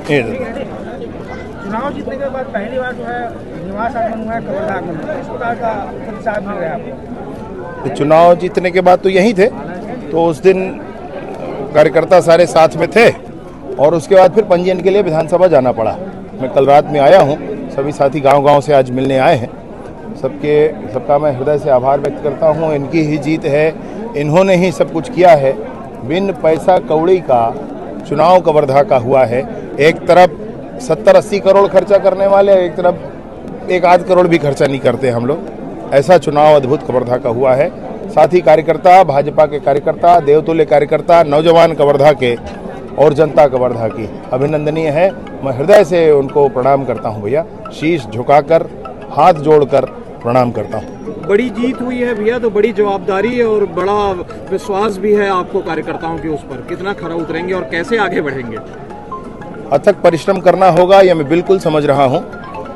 चुनाव जीतने के बाद पहली बार जो है निवास आगमन हुआ है, कवर्धा आगमन हुआ है, इस प्रकार का प्रतिसाद मिल रहा है आपको? चुनाव जीतने के बाद तो यहीं थे, तो उस दिन कार्यकर्ता सारे साथ में थे और उसके बाद फिर पंजीयन के लिए विधानसभा जाना पड़ा। मैं कल रात में आया हूँ, सभी साथी गांव-गांव से आज मिलने आए हैं। सबका मैं हृदय से आभार व्यक्त करता हूँ। इनकी ही जीत है, इन्होंने ही सब कुछ किया है। बिन पैसा कौड़ी का चुनाव कवर्धा का हुआ है। एक तरफ 70-80 करोड़ खर्चा करने वाले, एक तरफ 1-8 करोड़ भी खर्चा नहीं करते हम लोग। ऐसा चुनाव अद्भुत कवर्धा का हुआ है। साथी कार्यकर्ता, भाजपा के कार्यकर्ता, देवतुल्य कार्यकर्ता, नौजवान कवर्धा के और जनता कवर्धा की अभिनंदनीय है। मैं हृदय से उनको प्रणाम करता हूं भैया, शीश झुकाकर हाथ जोड़कर प्रणाम करता हूं। बड़ी जीत हुई है भैया, तो बड़ी जवाबदारी और बड़ा विश्वास भी है आपको कार्यकर्ताओं के उस पर। कितना खरा उतरेंगे और कैसे आगे बढ़ेंगे? अथक परिश्रम करना होगा, यह मैं बिल्कुल समझ रहा हूं।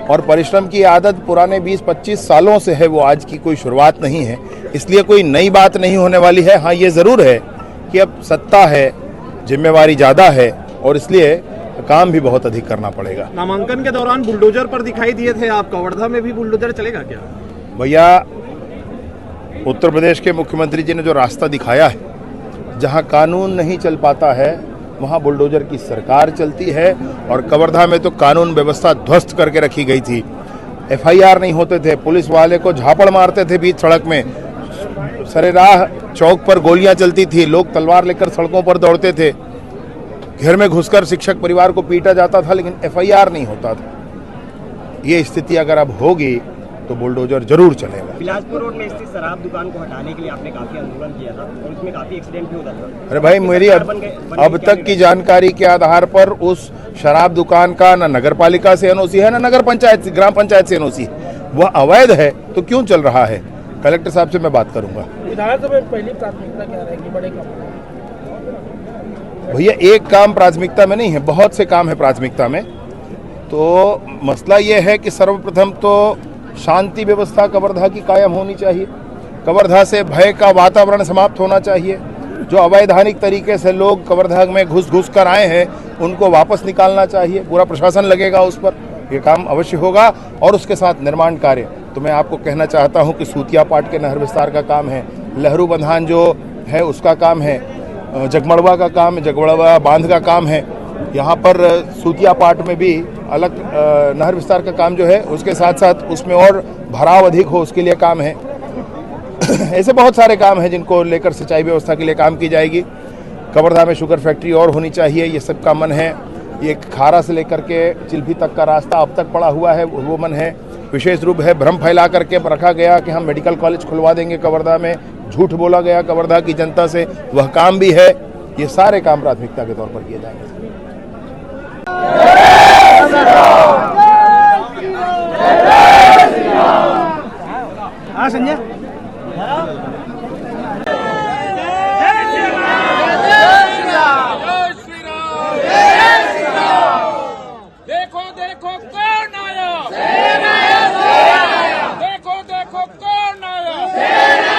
और परिश्रम की आदत पुराने 20-25 सालों से है, वो आज की कोई शुरुआत नहीं है, इसलिए कोई नई बात नहीं होने वाली है। हाँ, ये ज़रूर है कि अब सत्ता है, जिम्मेवारी ज़्यादा है और इसलिए काम भी बहुत अधिक करना पड़ेगा। नामांकन के दौरान बुलडोजर पर दिखाई दिए थे आप, कवर्धा में भी बुलडोजर चलेगा क्या? भैया, उत्तर प्रदेश के मुख्यमंत्री जी ने जो रास्ता दिखाया है, जहाँ कानून नहीं चल पाता है वहाँ बुलडोजर की सरकार चलती है। और कवर्धा में तो कानून व्यवस्था ध्वस्त करके रखी गई थी। FIR नहीं होते थे, पुलिस वाले को झापड़ मारते थे बीच सड़क में, सरेराह चौक पर गोलियां चलती थी, लोग तलवार लेकर सड़कों पर दौड़ते थे, घर में घुसकर शिक्षक परिवार को पीटा जाता था, लेकिन FIR नहीं होता था। ये स्थिति अगर अब होगी तो बुलडोजर जरूर चलेगा। बिलासपुर रोड में स्थित शराब दुकान को हटाने के लिए आपने काफी आंदोलन किया था और उसमें काफी एक्सीडेंट भी होता था। अरे भाई, मेरी अब तक की जानकारी के आधार पर उस शराब दुकान का ना नगर पालिका से NOC है, ना नगर पंचायत से, ग्राम पंचायत से NOC। वह अवैध है तो क्यों चल रहा है? कलेक्टर साहब से मैं बात करूंगा। विधानसभा में पहली प्राथमिकता क्या रहेगी? बड़े काम भैया, एक काम प्राथमिकता में नहीं है, बहुत से काम है प्राथमिकता में। तो मसला यह है कि सर्वप्रथम तो शांति व्यवस्था कवर्धा की कायम होनी चाहिए। कवर्धा से भय का वातावरण समाप्त होना चाहिए। जो अवैधानिक तरीके से लोग कवर्धा में घुस कर आए हैं उनको वापस निकालना चाहिए। पूरा प्रशासन लगेगा उस पर, ये काम अवश्य होगा। और उसके साथ निर्माण कार्य, तो मैं आपको कहना चाहता हूं कि सूतिया पाट के नहर विस्तार का काम है, लहरू बंधान जो है उसका काम है, जगमड़वा का काम है, जगमड़वा बांध का काम है। यहाँ पर सूतिया पाट में भी अलग नहर विस्तार का काम जो है, उसके साथ साथ उसमें और भराव अधिक हो उसके लिए काम है। ऐसे बहुत सारे काम हैं जिनको लेकर सिंचाई व्यवस्था के लिए काम की जाएगी। कवर्धा में शुगर फैक्ट्री और होनी चाहिए, ये सब का मन है। ये खारा से लेकर के चिल्फी तक का रास्ता अब तक पड़ा हुआ है, वो मन है। विशेष रूप है, भ्रम फैला करके रखा गया कि हम मेडिकल कॉलेज खुलवा देंगे कवर्धा में, झूठ बोला गया कवर्धा की जनता से, वह काम भी है। ये सारे काम प्राथमिकता के तौर पर किए जाएंगे।